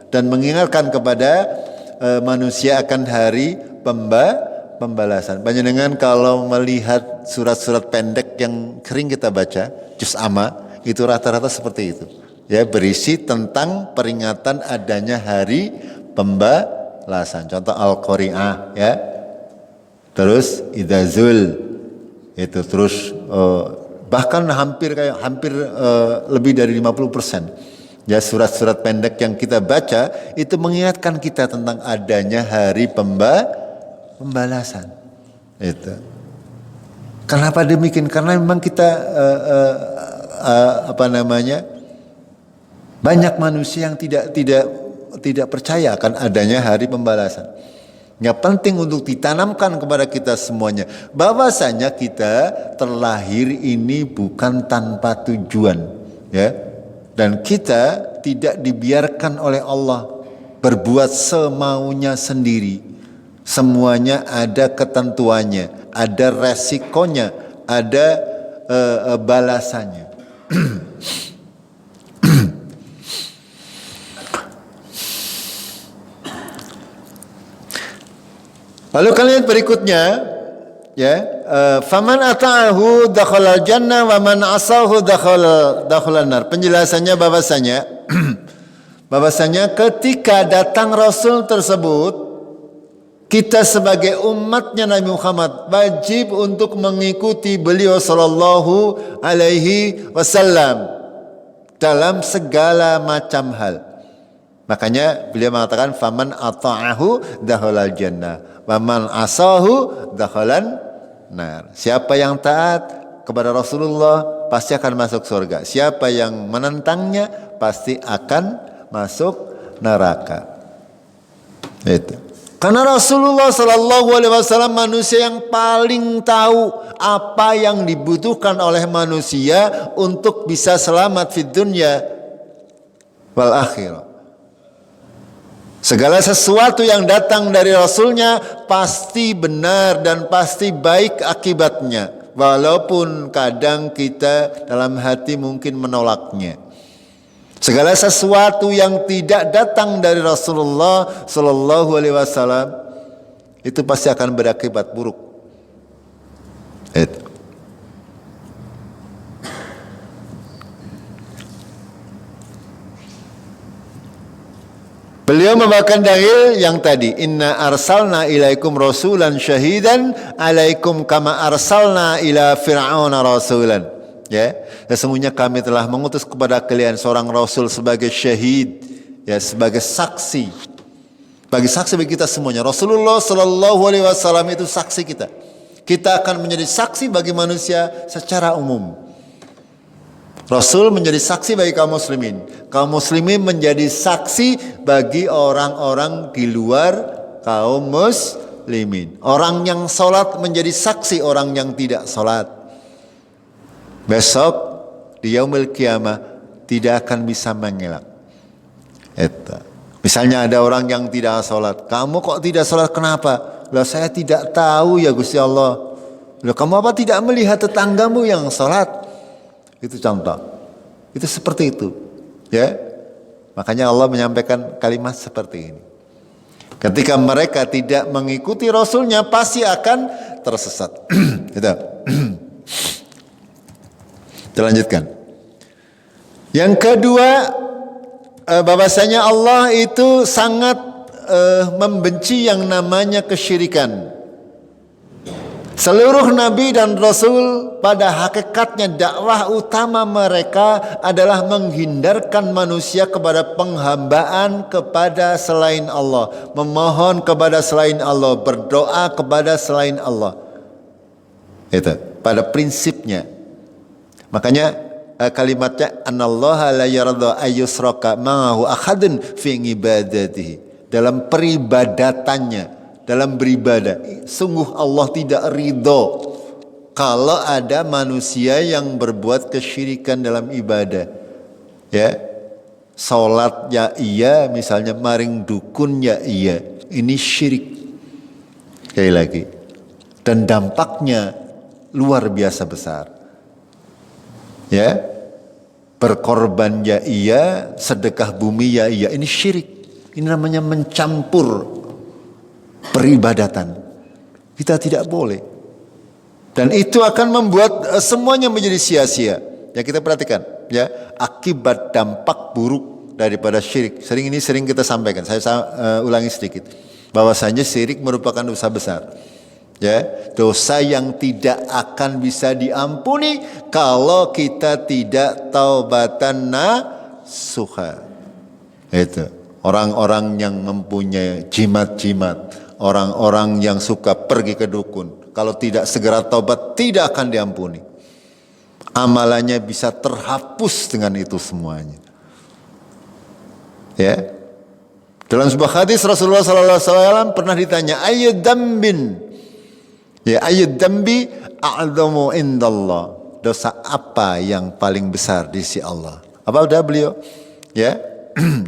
dan mengingatkan kepada manusia akan hari pembalasan. Panjenengan kalau melihat surat-surat pendek yang sering kita baca, juz amma, itu rata-rata seperti itu. Ya, berisi tentang peringatan adanya hari pembalasan. Contoh Al-Qari'ah, ya. Terus Idzazul, itu terus bahkan hampir lebih dari 50%. Ya, surat-surat pendek yang kita baca itu mengingatkan kita tentang adanya hari pembalasan. Itu. Kenapa demikian? Karena memang kita banyak manusia yang tidak percaya akan adanya hari pembalasan. Yang penting untuk ditanamkan kepada kita semuanya bahwasanya kita terlahir ini bukan tanpa tujuan, ya. Dan kita tidak dibiarkan oleh Allah berbuat semaunya sendiri. Semuanya ada ketentuannya, ada resikonya, ada balasannya. Lalu kalimat berikutnya, ya, faman ata'ahu dakhala jannah wa man asahu dakhala nar. Penjelasannya bahwasanya ketika datang Rasul tersebut, kita sebagai umatnya Nabi Muhammad wajib untuk mengikuti beliau sallallahu alaihi wasallam dalam segala macam hal. Makanya beliau mengatakan faman ata'ahu dakhala jannah wa man asahu dakhalan nar. Siapa yang taat kepada Rasulullah pasti akan masuk surga. Siapa yang menentangnya pasti akan masuk neraka. Itu. Karena Rasulullah sallallahu alaihi wasallam manusia yang paling tahu apa yang dibutuhkan oleh manusia untuk bisa selamat di dunia wal akhirah. Segala sesuatu yang datang dari Rasulnya pasti benar dan pasti baik akibatnya. Walaupun kadang kita dalam hati mungkin menolaknya. Segala sesuatu yang tidak datang dari Rasulullah Sallallahu Alaihi Wasallam itu pasti akan berakibat buruk. Itu. Beliau membawakan dalil yang tadi, inna arsalna ilaikum rasulan syahidan alaikum kama arsalna ila fir'auna rasulan. Ya, sesungguhnya kami telah mengutus kepada kalian seorang rasul sebagai syahid, ya, sebagai saksi. Bagi saksi bagi kita semuanya. Rasulullah sallallahu alaihi wasallam itu saksi kita. Kita akan menjadi saksi bagi manusia secara umum. Rasul menjadi saksi bagi kaum muslimin. Kaum muslimin menjadi saksi bagi orang-orang di luar kaum muslimin. Orang yang sholat menjadi saksi orang yang tidak sholat. Besok di yaumil qiyamah tidak akan bisa mengelak. Itu. Misalnya ada orang yang tidak sholat. Kamu kok tidak sholat, kenapa? Lah saya tidak tahu ya Gusti Allah. Lah kamu apa tidak melihat tetanggamu yang sholat? Itu contoh. Itu seperti itu. Ya. Makanya Allah menyampaikan kalimat seperti ini. Ketika mereka tidak mengikuti Rasulnya pasti akan tersesat. Gitu. Kita lanjutkan. Yang kedua, bahwasanya Allah itu sangat membenci yang namanya kesyirikan. Seluruh nabi dan rasul pada hakikatnya dakwah utama mereka adalah menghindarkan manusia kepada penghambaan kepada selain Allah, memohon kepada selain Allah, berdoa kepada selain Allah. Itu pada prinsipnya. Makanya kalimatnya anallaha la yarda ayyusraka ma'ahu ahadun fi ibadatihi. Dalam peribadatannya, dalam beribadah, sungguh Allah tidak ridho kalau ada manusia yang berbuat kesyirikan dalam ibadah. Ya, salat ya iya, misalnya maring dukun ya iya, ini syirik. Sekali lagi, dan dampaknya luar biasa besar. Ya, berkorban ya iya, sedekah bumi ya iya, ini syirik. Ini namanya mencampur peribadatan. Kita tidak boleh. Dan itu akan membuat semuanya menjadi sia-sia. Ya kita perhatikan, ya, akibat dampak buruk daripada syirik. Sering kita sampaikan. Saya ulangi sedikit. Bahwasanya syirik merupakan dosa besar. Ya, dosa yang tidak akan bisa diampuni kalau kita tidak taubatan nasuha. Itu orang-orang yang mempunyai jimat-jimat, orang-orang yang suka pergi ke dukun, kalau tidak segera taubat tidak akan diampuni. Amalannya bisa terhapus dengan itu semuanya. Ya. Dalam sebuah hadis Rasulullah SAW pernah ditanya, ayyud dambin, ya ayyud dambi a'zamu indallah, dosa apa yang paling besar di sisi Allah? Apa udah beliau? Ya,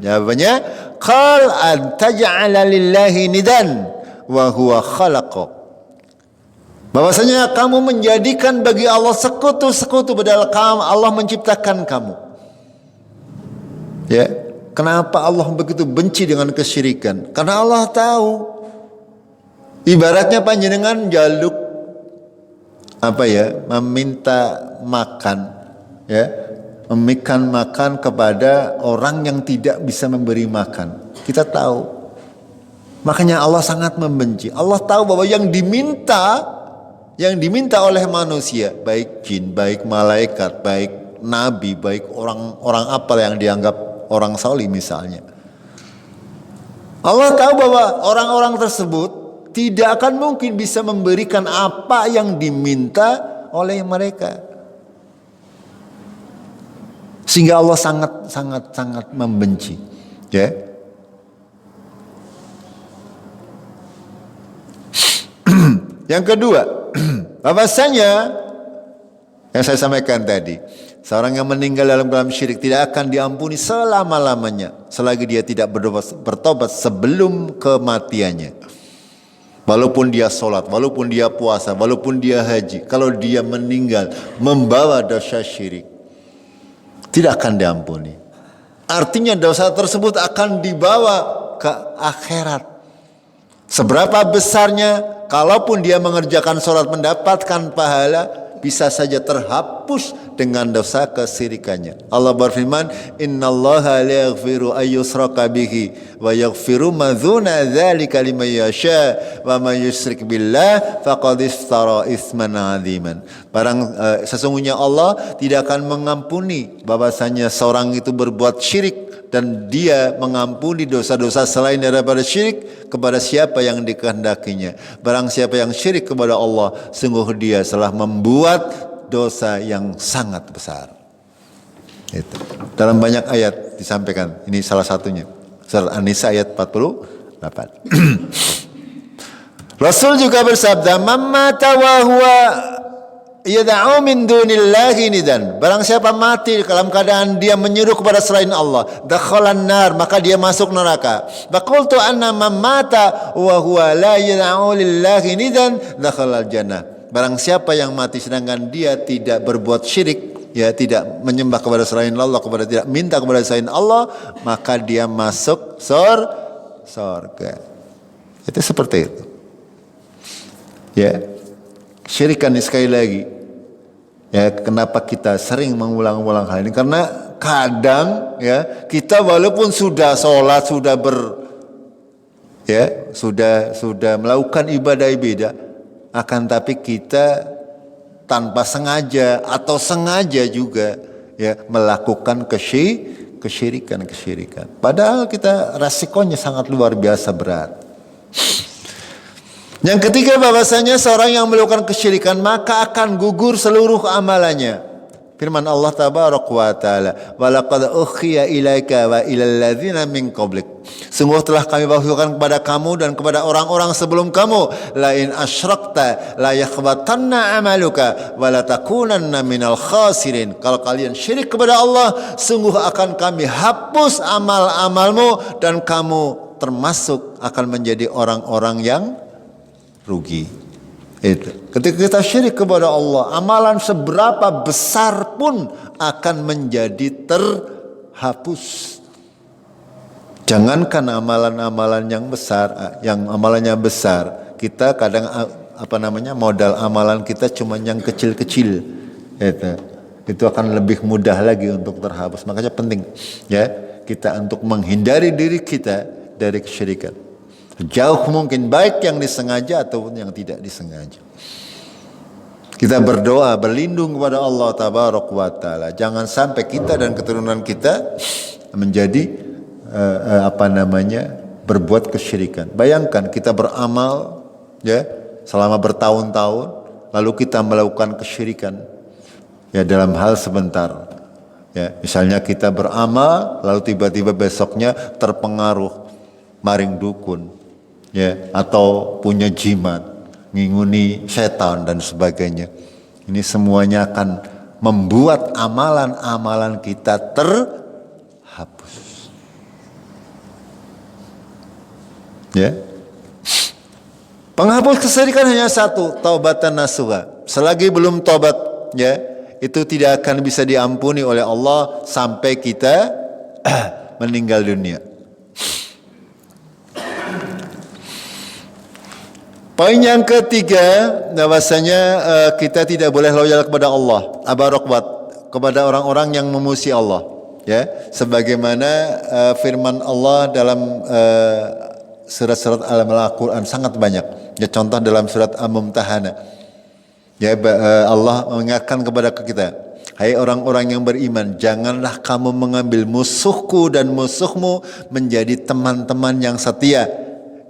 jawabannya, qal an taj'ala lillahi nidan wa huwa khalaqak. Bahwasanya kamu menjadikan bagi Allah sekutu-sekutu padahal Allah menciptakan kamu. Ya, kenapa Allah begitu benci dengan kesyirikan? Karena Allah tahu. Ibaratnya panjenengan jaluk meminta makan, ya, memberikan makan kepada orang yang tidak bisa memberi makan. Kita tahu. Makanya Allah sangat membenci. Allah tahu bahwa yang diminta oleh manusia, baik jin, baik malaikat, baik nabi, baik orang apa yang dianggap orang salih misalnya. Allah tahu bahwa orang-orang tersebut tidak akan mungkin bisa memberikan apa yang diminta oleh mereka. Sehingga Allah sangat membenci. Ya. Yang kedua, bahwasanya yang saya sampaikan tadi, seorang yang meninggal dalam syirik tidak akan diampuni selama-lamanya selagi dia tidak bertobat sebelum kematiannya. Walaupun dia sholat, walaupun dia puasa, walaupun dia haji, kalau dia meninggal membawa dosa syirik, tidak akan diampuni. Artinya dosa tersebut akan dibawa ke akhirat. Seberapa besarnya, kalaupun dia mengerjakan sholat mendapatkan pahala, bisa saja terhapus dengan dosa kesyirikannya. Allah berfirman, innallaha la yaghfiru ayyushraka bihi wa yaghfiru ma dzuna dzalika liman yasha wa may yusyrik billah faqad iftara itsman 'adziman. Sesungguhnya Allah tidak akan mengampuni bahwasanya seorang itu berbuat syirik, dan dia mengampuni dosa-dosa selain daripada syirik kepada siapa yang dikehendakinya. Barang siapa yang syirik kepada Allah, sungguh dia telah membuat dosa yang sangat besar. Itu. Dalam banyak ayat disampaikan. Ini salah satunya. Surat An-Nisa ayat 48. Rasul juga bersabda, "Man mata wa huwa yad'u min dunillahi nidan." Barang siapa mati dalam keadaan dia menyeru kepada selain Allah, dakhalan nar, maka dia masuk neraka. Faqultu anna man mata wa huwa la yad'u lillahi nidan dakhalal jannah. Barang siapa yang mati sedangkan dia tidak berbuat syirik, ya, tidak menyembah kepada selain Allah, tidak minta kepada selain Allah, maka dia masuk surga. Itu seperti itu. Ya. Syirikan ini sekali lagi, ya, kenapa kita sering mengulang-ulang hal ini? Karena kadang, ya, kita walaupun sudah sholat, sudah sudah melakukan ibadah, akan tapi kita tanpa sengaja atau sengaja juga, ya, melakukan kesyirikan. Padahal kita resikonya sangat luar biasa berat. Yang ketiga, bahwasanya seorang yang melakukan kesyirikan maka akan gugur seluruh amalannya. Firman Allah tabaraka wa taala, "Wa laqad ukhiya ilaika wa ilal ladzina min qablik." Sungguh telah kami wahyukan kepada kamu dan kepada orang-orang sebelum kamu, la in asyrakta la yakhbatanna amaluka wa la takunanna minal khasirin. Kalau kalian syirik kepada Allah, sungguh akan kami hapus amal-amalmu dan kamu termasuk akan menjadi orang-orang yang rugi. Itu. Ketika kita syirik kepada Allah, amalan seberapa besar pun akan menjadi terhapus. Jangankan amalan-amalan yang besar, yang amalannya besar, kita kadang modal amalan kita cuma yang kecil-kecil. Itu akan lebih mudah lagi untuk terhapus. Makanya penting, ya, kita untuk menghindari diri kita dari kesyirikan. Jauh mungkin, baik yang disengaja ataupun yang tidak disengaja. Kita berdoa, berlindung kepada Allah tabaraka wa taala. Jangan sampai kita dan keturunan kita menjadi berbuat kesyirikan. Bayangkan kita beramal, ya, selama bertahun-tahun, lalu kita melakukan kesyirikan, ya, dalam hal sebentar. Ya, misalnya kita beramal, lalu tiba-tiba besoknya terpengaruh maring dukun, ya, atau punya jimat, nginguni setan dan sebagainya. Ini semuanya akan membuat amalan-amalan kita terhapus. Ya. Penghapus kesyirikan hanya satu, taubatan nasuha. Selagi belum tobat, ya, itu tidak akan bisa diampuni oleh Allah sampai kita meninggal dunia. Poin yang ketiga, bahwasanya kita tidak boleh loyal kepada Allah, kepada orang-orang yang memusuhi Allah, ya, sebagaimana firman Allah dalam surat-surat Al-Quran sangat banyak. Ya, contoh dalam surat Al-Mumtahanah, ya, Allah mengingatkan kepada kita, hai orang-orang yang beriman, janganlah kamu mengambil musuhku dan musuhmu menjadi teman-teman yang setia,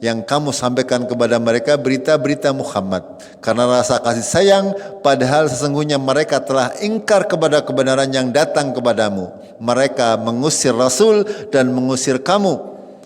yang kamu sampaikan kepada mereka berita-berita Muhammad karena rasa kasih sayang, padahal sesungguhnya mereka telah ingkar kepada kebenaran yang datang kepadamu. Mereka mengusir Rasul dan mengusir kamu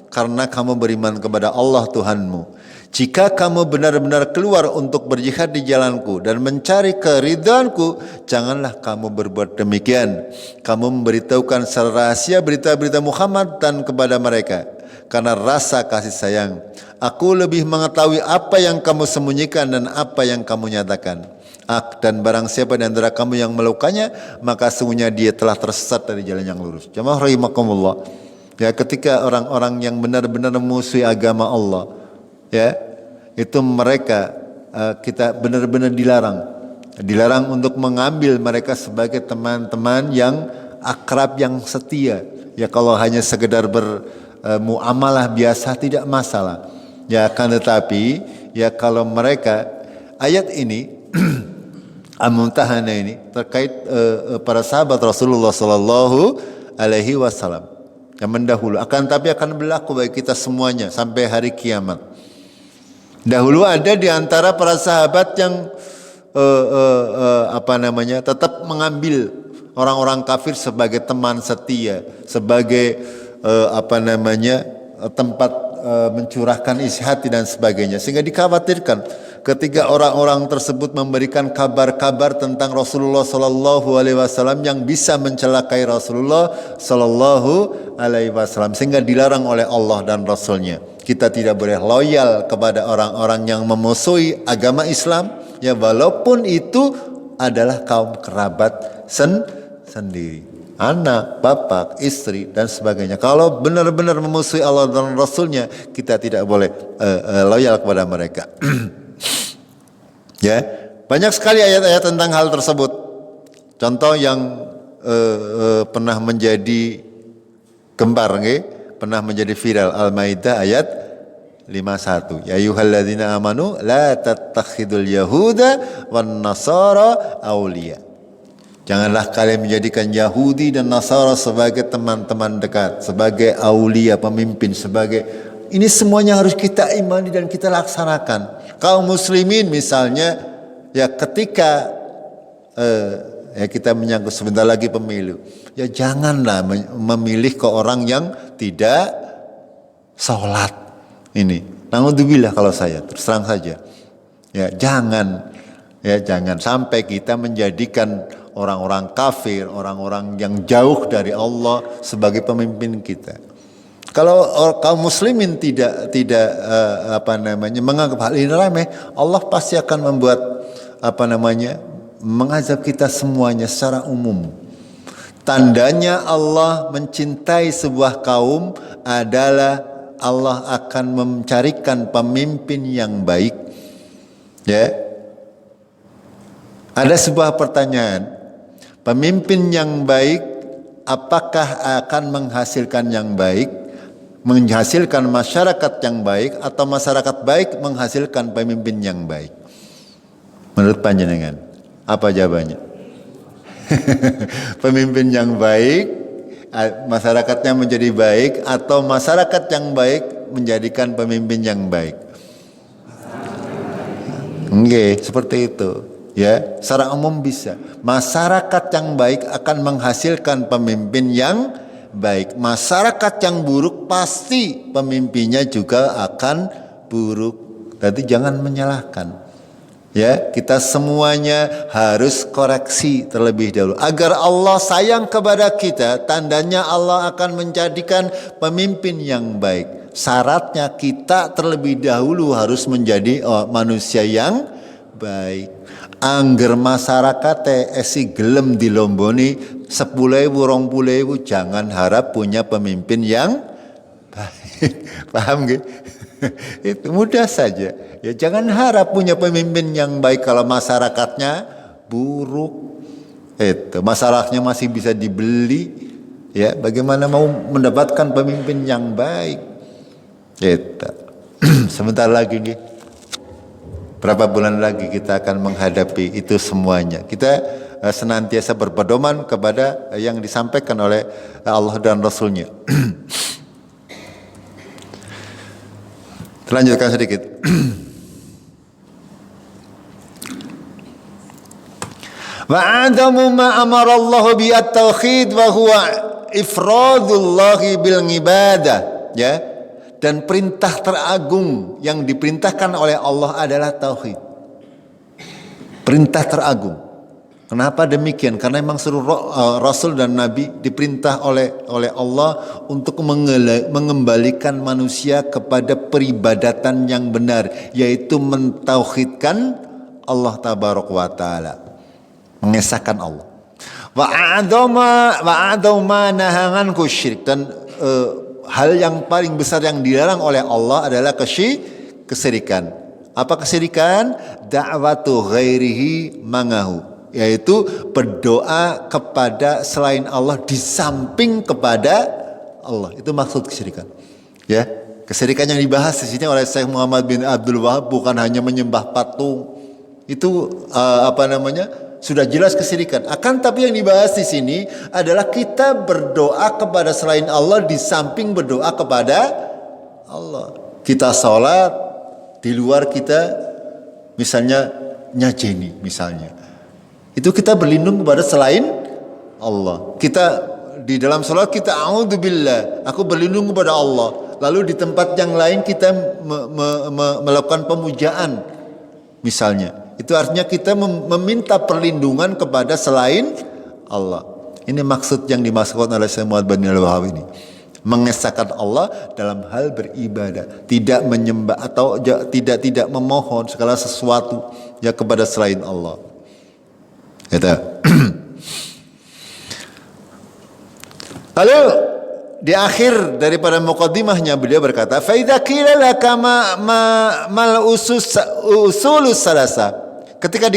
karena kamu beriman kepada Allah Tuhanmu. Jika kamu benar-benar keluar untuk berjihad di jalanku dan mencari keridhaanku, janganlah kamu berbuat demikian. Kamu memberitahukan secara rahasia berita-berita Muhammad dan kepada mereka karena rasa kasih sayang. Aku lebih mengetahui apa yang kamu sembunyikan dan apa yang kamu nyatakan. Dan barang siapa di antara kamu yang melakukannya, maka sungguhnya dia telah tersesat dari jalan yang lurus. Jamaah rahimakumullah. Ya, ketika orang-orang yang benar-benar memusuhi agama Allah, ya, itu mereka kita benar-benar dilarang untuk mengambil mereka sebagai teman-teman yang akrab, yang setia. Ya, kalau hanya sekedar bermuamalah biasa tidak masalah. Ya, akan tetapi, ya, kalau mereka, ayat ini Al-Mumtahanah ini terkait para sahabat Rasulullah Sallallahu Alaihi Wasallam yang mendahulu, tapi akan berlaku bagi kita semuanya sampai hari kiamat. Dahulu ada di antara para sahabat yang tetap mengambil orang-orang kafir sebagai teman setia, sebagai tempat mencurahkan isi hati dan sebagainya, sehingga dikhawatirkan ketika orang-orang tersebut memberikan kabar-kabar tentang Rasulullah Sallallahu Alaihi Wasallam yang bisa mencelakai Rasulullah Sallallahu Alaihi Wasallam, sehingga dilarang oleh Allah dan Rasulnya. Kita tidak boleh loyal kepada orang-orang yang memusuhi agama Islam, ya walaupun itu adalah kaum kerabat sendiri, anak, bapak, istri dan sebagainya. Kalau benar-benar memusuhi Allah dan Rasulnya, kita tidak boleh loyal kepada mereka. Ya, banyak sekali ayat-ayat tentang hal tersebut. Contoh yang pernah menjadi gembar, pernah menjadi viral, Al-Maidah ayat 51. Ya ayyuhalladzina amanu la tattakhidul yahuda wan nasara awliya. Janganlah kalian menjadikan Yahudi dan Nasara sebagai teman-teman dekat, sebagai aulia, pemimpin, sebagai ini semuanya harus kita imani dan kita laksanakan. Kaum muslimin misalnya, ya ketika ya kita menyangkut sebentar lagi pemilu, ya janganlah memilih ke orang yang tidak sholat. Ini, naudzubillah kalau saya terus terang saja, ya jangan sampai kita menjadikan orang-orang kafir, orang-orang yang jauh dari Allah sebagai pemimpin kita. Kalau kaum muslimin tidak menganggap hal ini remeh, Allah pasti akan membuat mengazab kita semuanya secara umum. Tandanya Allah mencintai sebuah kaum adalah Allah akan mencarikan pemimpin yang baik. Ya. Ada sebuah pertanyaan, pemimpin yang baik apakah akan menghasilkan yang baik, menghasilkan masyarakat yang baik, atau masyarakat baik menghasilkan pemimpin yang baik? Menurut panjenengan, apa jawabannya? Pemimpin yang baik, masyarakatnya menjadi baik, atau masyarakat yang baik menjadikan pemimpin yang baik? Oke, seperti itu. Ya, secara umum bisa. Masyarakat yang baik akan menghasilkan pemimpin yang baik. Masyarakat yang buruk pasti pemimpinnya juga akan buruk. Jadi jangan menyalahkan. Ya, kita semuanya harus koreksi terlebih dahulu. Agar Allah sayang kepada kita, tandanya Allah akan menjadikan pemimpin yang baik. Syaratnya kita terlebih dahulu harus menjadi manusia yang baik. Angger masyarakat esi gelem dilomboni 10.000 20.000, jangan harap punya pemimpin yang baik. Paham gak? Itu mudah saja. Ya jangan harap punya pemimpin yang baik kalau masyarakatnya buruk. Itu masalahnya masih bisa dibeli. Ya, bagaimana mau mendapatkan pemimpin yang baik? Itu. Sebentar lagi nih. Berapa bulan lagi kita akan menghadapi itu semuanya. Kita senantiasa berpedoman kepada yang disampaikan oleh Allah dan Rasulnya. Lanjutkan sedikit. Wa adamu ma amara Allah bi at-tauhid wa huwa ifradullah bil ibadah, ya. Dan perintah teragung yang diperintahkan oleh Allah adalah tauhid. Perintah teragung. Kenapa demikian? Karena memang seluruh Rasul dan Nabi diperintah oleh Allah untuk mengembalikan manusia kepada peribadatan yang benar, yaitu mentauhidkan Allah Tabaraka wa Ta'ala, mengesahkan Allah. Wa a'dama nahanganku syirik, dan hal yang paling besar yang dilarang oleh Allah adalah kesyirikan. Apa kesyirikan? Da'watu ghairihi mangahu, yaitu berdoa kepada selain Allah di samping kepada Allah. Itu maksud kesyirikan. Ya, kesyirikan yang dibahas di sini oleh Syekh Muhammad bin Abdul Wahab bukan hanya menyembah patung. Itu sudah jelas kesyirikan. Akan tapi yang dibahas di sini adalah kita berdoa kepada selain Allah di samping berdoa kepada Allah. Kita sholat di luar, kita misalnya nyajeni misalnya, itu kita berlindung kepada selain Allah. Kita di dalam sholat kita a'udzubillah, aku berlindung kepada Allah. lalu di tempat yang lain kita melakukan pemujaan misalnya. Itu artinya kita meminta perlindungan kepada selain Allah. Ini maksud yang dimaksudkan oleh Syekh Muhammad bin Al-Wahhab ini. Mengesahkan Allah dalam hal beribadah, tidak menyembah atau tidak memohon segala sesuatu ya kepada selain Allah. Gitu. Lalu di akhir daripada muqaddimahnya beliau berkata, "Fa idza qila laka mal usulus salasa." Ketika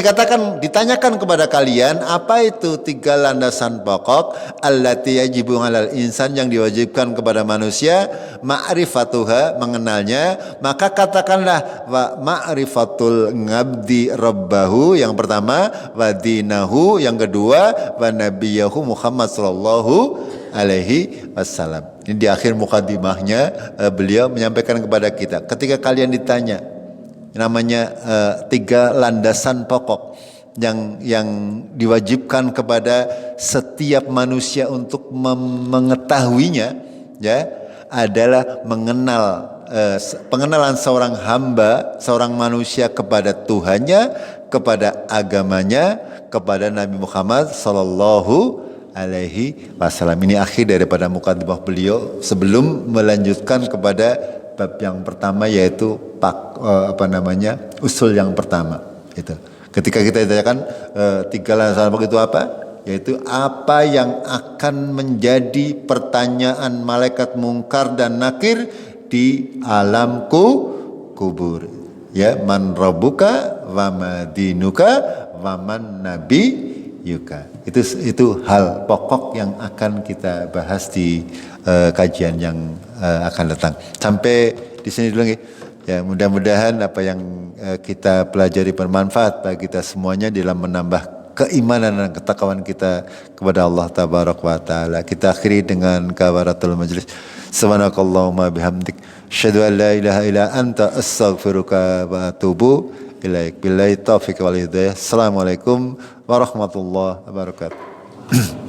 ditanyakan kepada kalian apa itu 3 landasan pokok allati yajibu 'alal insan yang diwajibkan kepada manusia, ma'rifatuha mengenalnya, maka katakanlah wa ma'rifatul ngabdi rabbahu yang pertama, wa dinahu yang kedua, wa nabiyahu Muhammad sallallahu alaihi wasallam. Ini di akhir mukaddimahnya beliau menyampaikan kepada kita, ketika kalian ditanya namanya 3 landasan pokok yang diwajibkan kepada setiap manusia untuk mengetahuinya, ya, adalah pengenalan seorang hamba, seorang manusia kepada Tuhannya, kepada agamanya, kepada Nabi Muhammad sallallahu alaihi wasallam. Ini akhir daripada mukaddimah beliau sebelum melanjutkan kepada bab yang pertama, yaitu usul yang pertama. Itu. Ketika kita ditanyakan 3 landasan pokok itu apa? Yaitu apa yang akan menjadi pertanyaan malaikat mungkar dan nakir di alam kubur. Ya, man rabbuka wa madinuka wa man nabiyuka. Itu hal pokok yang akan kita bahas di kajian yang akan datang. Sampai di sini dulu nih. Ya, mudah-mudahan apa yang kita pelajari bermanfaat bagi kita semuanya dalam menambah keimanan dan ketakwaan kita kepada Allah Tabaraka wa Ta'ala. Kita akhiri dengan kafaratul majlis. Subhanakallahumma bihamdik, asyhadu an la ilaha illa anta, astaghfiruka wa atubu ilaik. Billahi taufiq wal hidayah. Assalamualaikum warahmatullahi wabarakatuh.